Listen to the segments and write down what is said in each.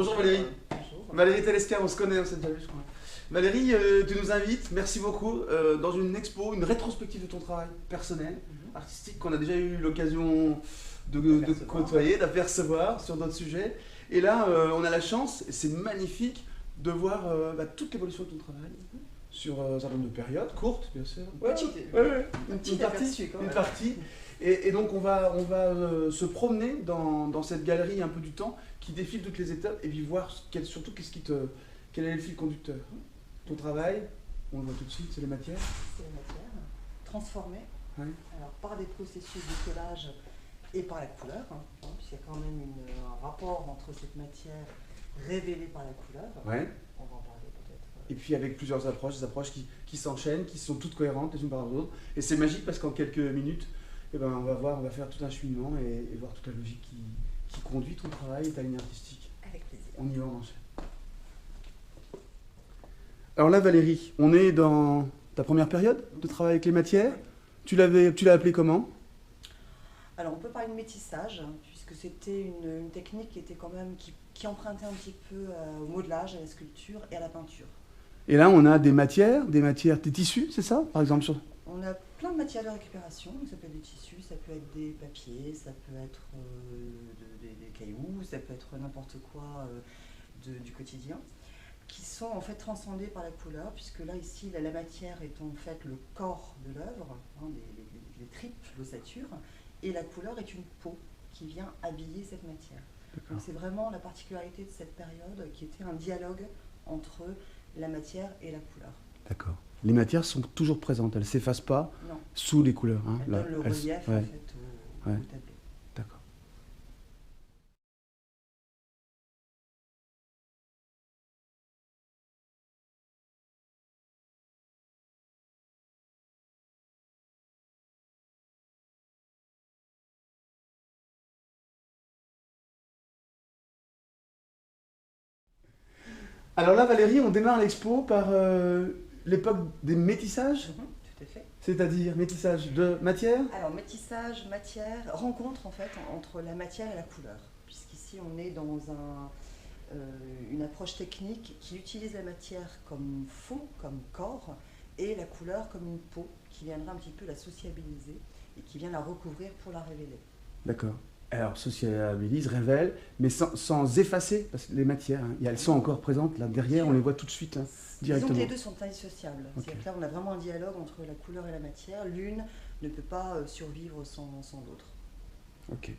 Bonjour Valérie. Bonjour. Valérie Telescar, on se connaît, on s'est déjà vu, je crois. Valérie, tu nous invites, merci beaucoup, dans une expo, une rétrospective de ton travail personnel, artistique, qu'on a déjà eu l'occasion de côtoyer, d'apercevoir sur d'autres sujets. Et là, on a la chance, et c'est magnifique, de voir toute l'évolution de ton travail sur un certain nombre de périodes, courtes bien sûr. Une petite partie. Et donc on va se promener dans cette galerie un peu du temps qui défile toutes les étapes et puis voir surtout quel est le fil conducteur. Ton travail, on le voit tout de suite, c'est les matières. C'est les matières transformées alors, par des processus de collage et par la couleur, puisqu'il y a quand même un rapport entre cette matière révélée par la couleur. Ouais. On va en parler peut-être. Et puis avec plusieurs approches, des approches qui s'enchaînent, qui sont toutes cohérentes les unes par rapport aux autres. Et c'est magique parce qu'en quelques minutes, on va faire tout un cheminement et voir toute la logique qui conduit ton travail et ta ligne artistique. Avec plaisir. On y va, on enchaîne. Alors là, Valérie, on est dans ta première période de travail avec les matières. Tu l'as appelé comment? Alors on peut parler de métissage, puisque c'était une technique qui était quand même qui empruntait un petit peu au modelage, à la sculpture et à la peinture. Et là, on a des matières, des tissus, c'est ça, par exemple On a plein de matières de récupération, ça peut être des tissus, ça peut être des papiers, ça peut être des cailloux, ça peut être n'importe quoi du quotidien, qui sont en fait transcendés par la couleur, puisque là, ici, la matière est en fait le corps de l'œuvre, les tripes, l'ossature, et la couleur est une peau qui vient habiller cette matière. Donc c'est vraiment la particularité de cette période qui était un dialogue entre la matière et la couleur. D'accord. Les matières sont toujours présentes, elles ne s'effacent pas sous les couleurs. Elles donnent le relief en fait, au tableau. D'accord. Alors là, Valérie, on démarre l'expo par l'époque des métissages. Tout à fait. C'est-à-dire métissage de matière? Alors métissage, matière, rencontre en fait entre la matière et la couleur. Puisqu'ici on est dans une approche technique qui utilise la matière comme fond, comme corps, et la couleur comme une peau qui viendra un petit peu la sociabiliser et qui vient la recouvrir pour la révéler. D'accord. Alors, sociabilise, révèle, mais sans effacer, parce que les matières, elles sont encore présentes là derrière, on les voit tout de suite directement. Disons que les deux sont indissociables. Okay. C'est-à-dire que là, on a vraiment un dialogue entre la couleur et la matière. L'une ne peut pas survivre sans l'autre. Ok.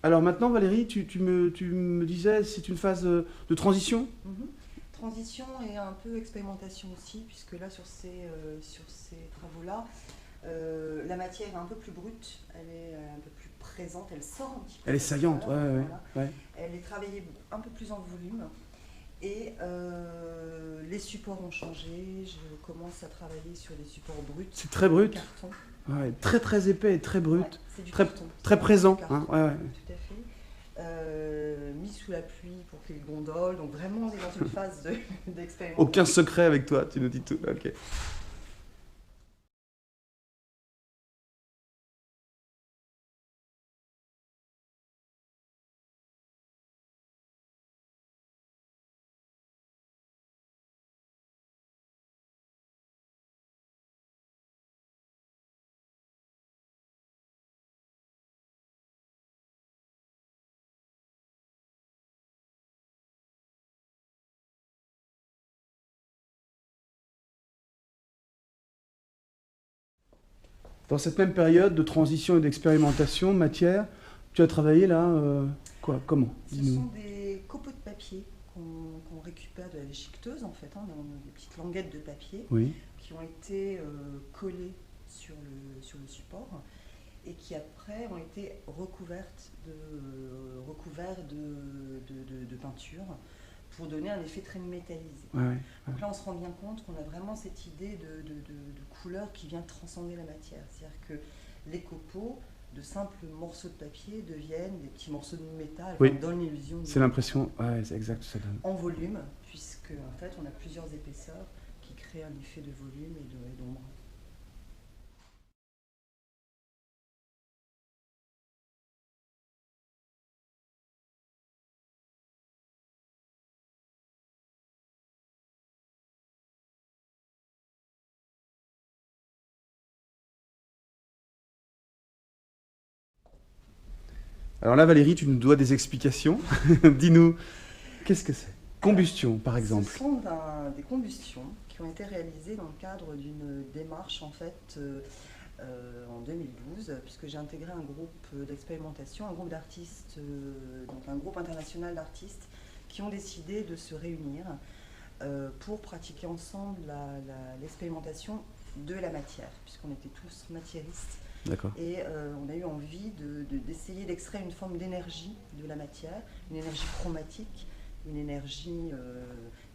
Alors maintenant, Valérie, tu me disais, c'est une phase de transition? Transition et un peu expérimentation aussi, puisque là, sur ces travaux-là, la matière est un peu plus brute, elle est un peu plus présente, elle sort un petit peu. Elle est saillante, voilà. ouais. Elle est travaillée un peu plus en volume. Et les supports ont changé, je commence à travailler sur des supports bruts. C'est très brut. Carton. Ouais, très épais et très brut. Ouais, c'est du très, carton. Très présent. Tout à fait. Mis sous la pluie pour faire les gondoles. Donc vraiment, on est dans une phase d'expérimentation. Aucun secret avec toi, tu nous dis tout. Ok. Dans cette même période de transition et d'expérimentation, matière, tu as travaillé là, comment? Ce sont des copeaux de papier qu'on récupère de la déchiqueteuse en fait, des petites languettes de papier qui ont été collées sur le support. et qui après ont été recouverts de peinture pour donner un effet très métallisé. Donc là, on se rend bien compte qu'on a vraiment cette idée de couleur qui vient transcender la matière. C'est-à-dire que les copeaux, de simples morceaux de papier, deviennent des petits morceaux de métal, dans l'illusion. C'est l'impression, c'est exact, ça donne. En volume, puisque en fait, on a plusieurs épaisseurs qui créent un effet de volume et d'ombre. Alors là, Valérie, tu nous dois des explications. Dis-nous, qu'est-ce que c'est? Combustion, par exemple. Ce sont des combustions qui ont été réalisées dans le cadre d'une démarche, en fait, en 2012, puisque j'ai intégré un groupe d'expérimentation, un groupe d'artistes, donc un groupe international d'artistes qui ont décidé de se réunir pour pratiquer ensemble l'expérimentation de la matière, puisqu'on était tous matiéristes. Et on a eu envie d'essayer d'extraire une forme d'énergie de la matière, une énergie chromatique, une énergie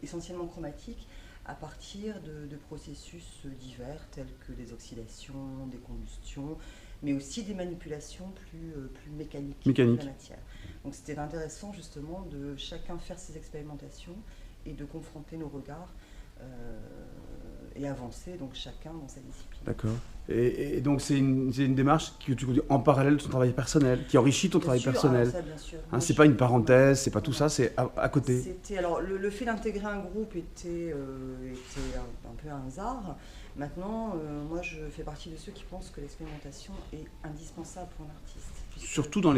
essentiellement chromatique, à partir de processus divers tels que des oxydations, des combustions, mais aussi des manipulations plus mécaniques de la matière. Donc c'était intéressant justement de chacun faire ses expérimentations et de confronter nos regards et avancer donc chacun dans sa discipline. D'accord. Et donc c'est une démarche que tu conduis en parallèle de ton travail personnel, qui enrichit ton travail personnel. Ça, bien sûr. C'est pas une parenthèse, c'est pas tout ça, c'est à côté. Alors le fait d'intégrer un groupe était un peu un hasard. Maintenant, moi je fais partie de ceux qui pensent que l'expérimentation est indispensable pour un artiste. Surtout dans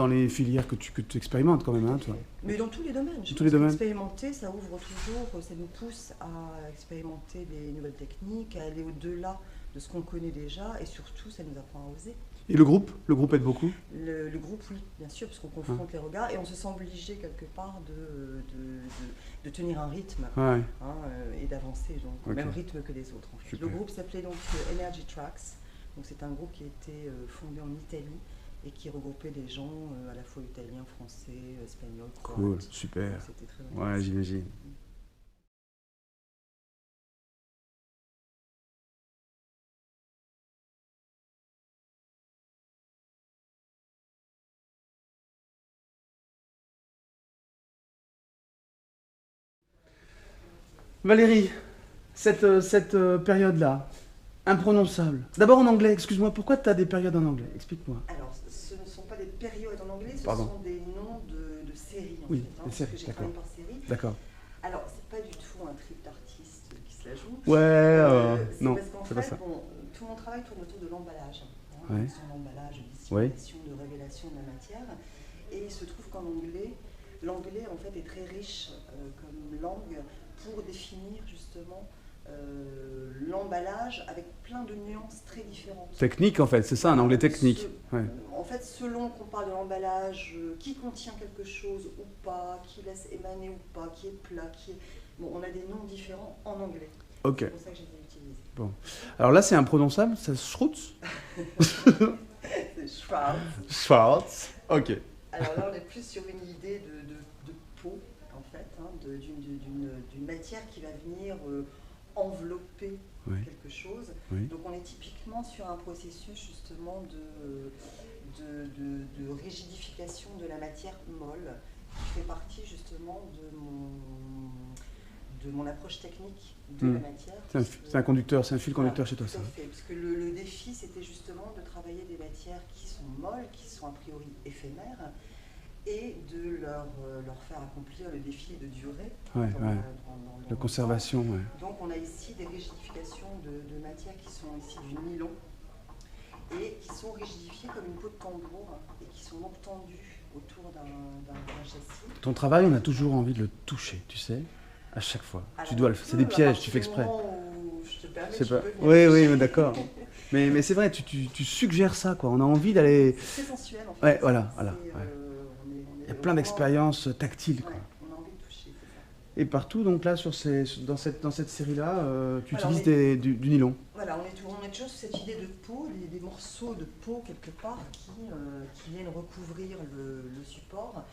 les filières que tu expérimentes quand même, hein, toi. Mais dans tous les domaines. Expérimenter, ça ouvre toujours, ça nous pousse à expérimenter des nouvelles techniques, à aller au-delà de ce qu'on connaît déjà, et surtout, ça nous apprend à oser. Et le groupe aide beaucoup? Le groupe, oui, bien sûr, parce qu'on confronte les regards, et on se sent obligé quelque part de tenir un rythme et d'avancer, donc au même rythme que les autres. En fait. Le groupe s'appelait donc Energy Tracks, donc c'est un groupe qui a été fondé en Italie, et qui regroupait des gens à la fois italiens, français, espagnols, croates. Cool, super. C'était très intéressant. Ouais, j'imagine. Valérie, cette période-là, imprononçable. D'abord en anglais, excuse-moi, pourquoi tu as des périodes en anglais? Explique-moi. Alors, ce ne sont pas des périodes en anglais, ce sont des noms de séries, en fait. Des séries, parce que j'ai travaillé par série. D'accord. Alors, c'est pas du tout un trip d'artiste qui se la joue. Non, parce qu'en c'est pas ça. Tout mon travail tourne autour de l'emballage. Son emballage, de dissimulation, de révélation de la matière. Et il se trouve qu'en anglais, l'anglais en fait est très riche comme langue pour définir justement l'emballage avec plein de nuances très différentes. Technique en fait, c'est ça, un anglais technique. En fait, selon qu'on parle de l'emballage, qui contient quelque chose ou pas, qui laisse émaner ou pas, qui est plat, Bon, on a des noms différents en anglais. Ok. C'est pour ça que j'ai utilisé. Bon. Alors là, c'est imprononçable, c'est Schwartz. C'est Schwartz. Schwartz. Ok. Alors là, on est plus sur une idée de peau, en fait, d'une matière qui va venir envelopper quelque chose. Donc on est typiquement sur un processus justement de rigidification de la matière molle, qui fait partie justement de mon approche technique de la matière. C'est un conducteur, c'est un fil conducteur chez toi, ça. Tout à fait, parce que le défi, c'était justement de travailler des matières qui sont molles, qui sont a priori éphémères, et de leur faire accomplir le défi de durée de conservation. Donc on a ici des rigidifications de matières qui sont ici du nylon et qui sont rigidifiées comme une peau de tambour et qui sont donc tendues autour d'un châssis. Ton travail, on a toujours envie de le toucher, tu sais, à chaque fois. Alors, tu dois le faire, c'est des pièges, tu fais exprès. Je te permets, oui, mais d'accord. Mais c'est vrai, tu suggères ça, quoi. On a envie d'aller. C'est très sensuel en fait. Ouais, voilà. Il y a plein d'expériences tactiles, quoi. On a envie de toucher, c'est Et partout, donc là, dans cette série-là, tu Alors, utilises du nylon. Voilà, on est toujours sur cette idée de peau, des morceaux de peau quelque part qui viennent recouvrir le support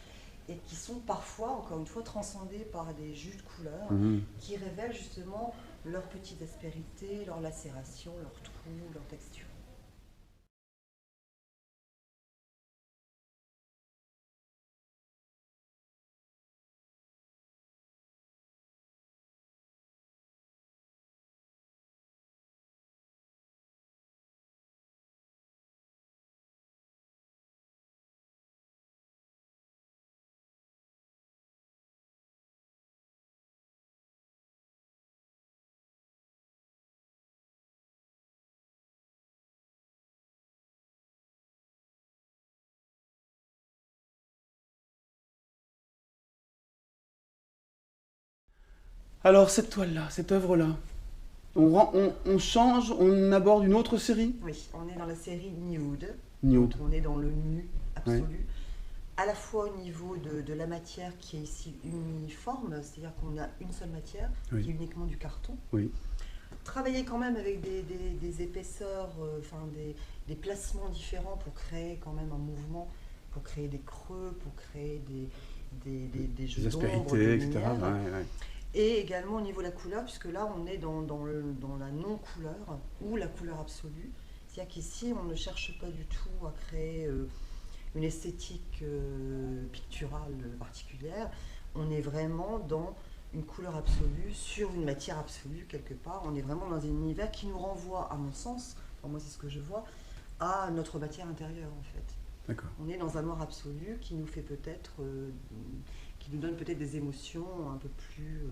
et qui sont parfois, encore une fois, transcendés par des jus de couleurs Mhm. qui révèlent justement leurs petites aspérités, leurs lacérations, leurs trous, leurs textures. Alors, cette toile-là, cette œuvre-là, on change, on aborde une autre série. Oui, on est dans la série Nude. Nude. Donc on est dans le nu absolu. Ouais. À la fois au niveau de la matière qui est ici uniforme, c'est-à-dire qu'on a une seule matière, Oui. qui est uniquement du carton. Oui. Travailler quand même avec des épaisseurs, des placements différents pour créer quand même un mouvement, pour créer des creux, pour créer des jeux Des d'ombre, de aspérités, etc. lumière. Ouais, ouais. Et également au niveau de la couleur, puisque là on est dans la non-couleur ou la couleur absolue. C'est-à-dire qu'ici on ne cherche pas du tout à créer une esthétique picturale particulière. On est vraiment dans une couleur absolue sur une matière absolue quelque part. On est vraiment dans un univers qui nous renvoie, à mon sens, enfin moi c'est ce que je vois, à notre matière intérieure en fait. D'accord. On est dans un noir absolu qui nous fait peut-être, qui nous donne peut-être des émotions un peu plus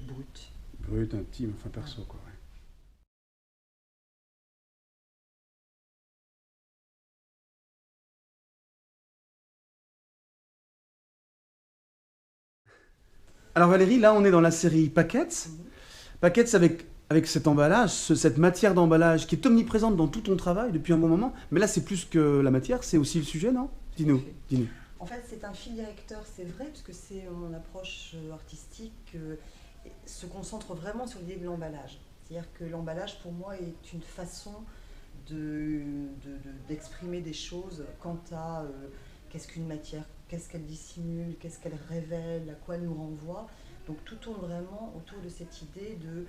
brutes. Brut, intime, enfin perso, quoi. Ouais. Alors Valérie, là on est dans la série Paquettes. Paquettes avec cet emballage, cette matière d'emballage qui est omniprésente dans tout ton travail depuis un bon moment. Mais là c'est plus que la matière, c'est aussi le sujet, non? Dis-nous, dis-nous. En fait, c'est un fil directeur, c'est vrai, puisque c'est mon approche artistique se concentre vraiment sur l'idée de l'emballage. C'est-à-dire que l'emballage, pour moi, est une façon d'exprimer des choses quant à qu'est-ce qu'une matière, qu'est-ce qu'elle dissimule, qu'est-ce qu'elle révèle, à quoi elle nous renvoie. Donc tout tourne vraiment autour de cette idée de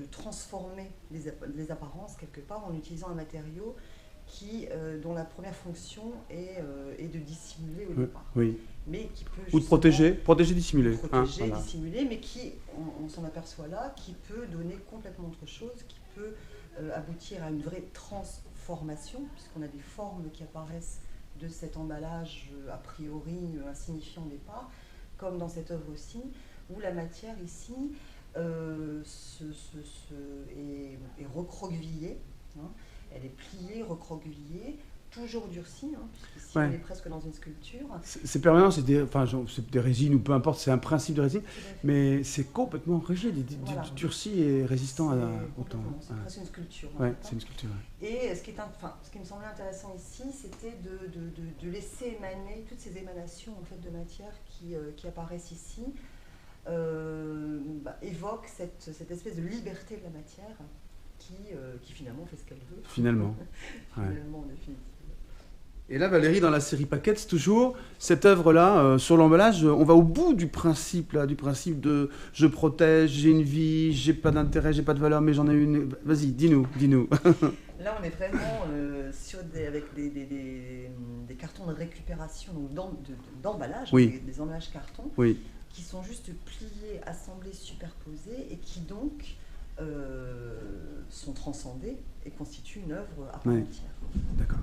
transformer les apparences quelque part en utilisant un matériau dont la première fonction est de dissimuler au départ. Oui. Mais qui peut Ou de protéger, dissimuler. Protéger, voilà. dissimuler, mais qui, on s'en aperçoit là, qui peut donner complètement autre chose, qui peut aboutir à une vraie transformation, puisqu'on a des formes qui apparaissent de cet emballage a priori insignifiant au départ, comme dans cette œuvre aussi, où la matière ici est recroquevillée, hein. Elle est pliée, recroquevillée, toujours durcie, hein, puisqu'ici Ouais. on est presque dans une sculpture. C'est permanent, c'est des résines ou peu importe, c'est un principe de résine, mais c'est complètement rigide, Voilà. durci et résistant à autant. C'est presque une sculpture. Ouais, c'est une sculpture. Ouais. Et ce qui me semblait intéressant ici, c'était de laisser émaner toutes ces émanations en fait, de matière qui apparaissent ici, évoquent cette espèce de liberté de la matière qui finalement fait ce qu'elle veut. Finalement. Finalement, en définitive. Et là, Valérie, dans la série Paquettes, toujours, cette œuvre-là, sur l'emballage, on va au bout du principe de je protège, j'ai une vie, j'ai pas d'intérêt, j'ai pas de valeur, mais j'en ai une. Vas-y, dis-nous. Là, on est vraiment avec des cartons de récupération, donc d'emballage, Oui. des emballages carton, Oui. qui sont juste pliés, assemblés, superposés, et qui donc sont transcendés et constituent une œuvre à part Oui. entière. D'accord.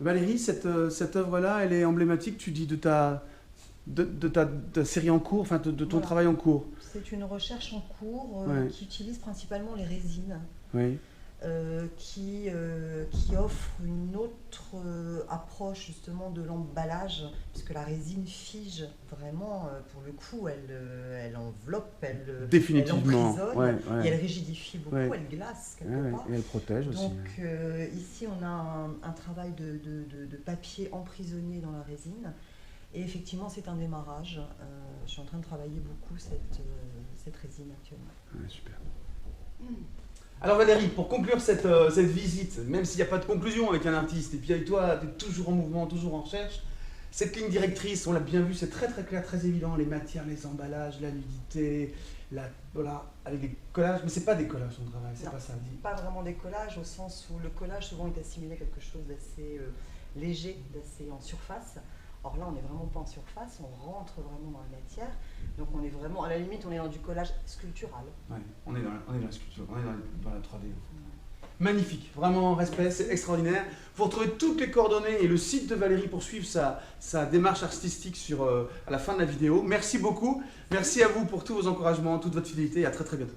Valérie, cette œuvre-là, elle est emblématique, tu dis, de ta de ta série en cours, enfin de ton Voilà. travail en cours. C'est une recherche en cours Ouais. qui utilise principalement les résines, Oui. qui offre une autre approche justement de l'emballage, puisque la résine fige vraiment, pour le coup, elle enveloppe, elle Définitivement. emprisonne, Ouais, et ouais. elle rigidifie beaucoup, Ouais. elle glace quelque Ouais, ouais. part. Et elle protège aussi. Donc ici on a un travail de papier emprisonné dans la résine, et effectivement c'est un démarrage. Je suis en train de travailler beaucoup cette résine actuellement. Ouais, super. Alors Valérie, pour conclure cette visite, même s'il n'y a pas de conclusion avec un artiste, et puis avec toi, tu es toujours en mouvement, toujours en recherche, cette ligne directrice, on l'a bien vu, c'est très très clair, très évident, les matières, les emballages, la nudité, voilà, avec des collages, mais c'est pas des collages ton travail, c'est Non. pas ça dit. Pas vraiment des collages, au sens où le collage souvent est assimilé à quelque chose d'assez léger, d'assez en surface. Or là, on n'est vraiment pas en surface, on rentre vraiment dans la matière. Donc on est vraiment, à la limite, on est dans du collage sculptural. Ouais, on est dans la sculpture, on est dans la 3D. Magnifique, vraiment respect, c'est extraordinaire. Vous retrouvez toutes les coordonnées et le site de Valérie pour suivre sa démarche artistique à la fin de la vidéo. Merci beaucoup, merci à vous pour tous vos encouragements, toute votre fidélité et à très très bientôt.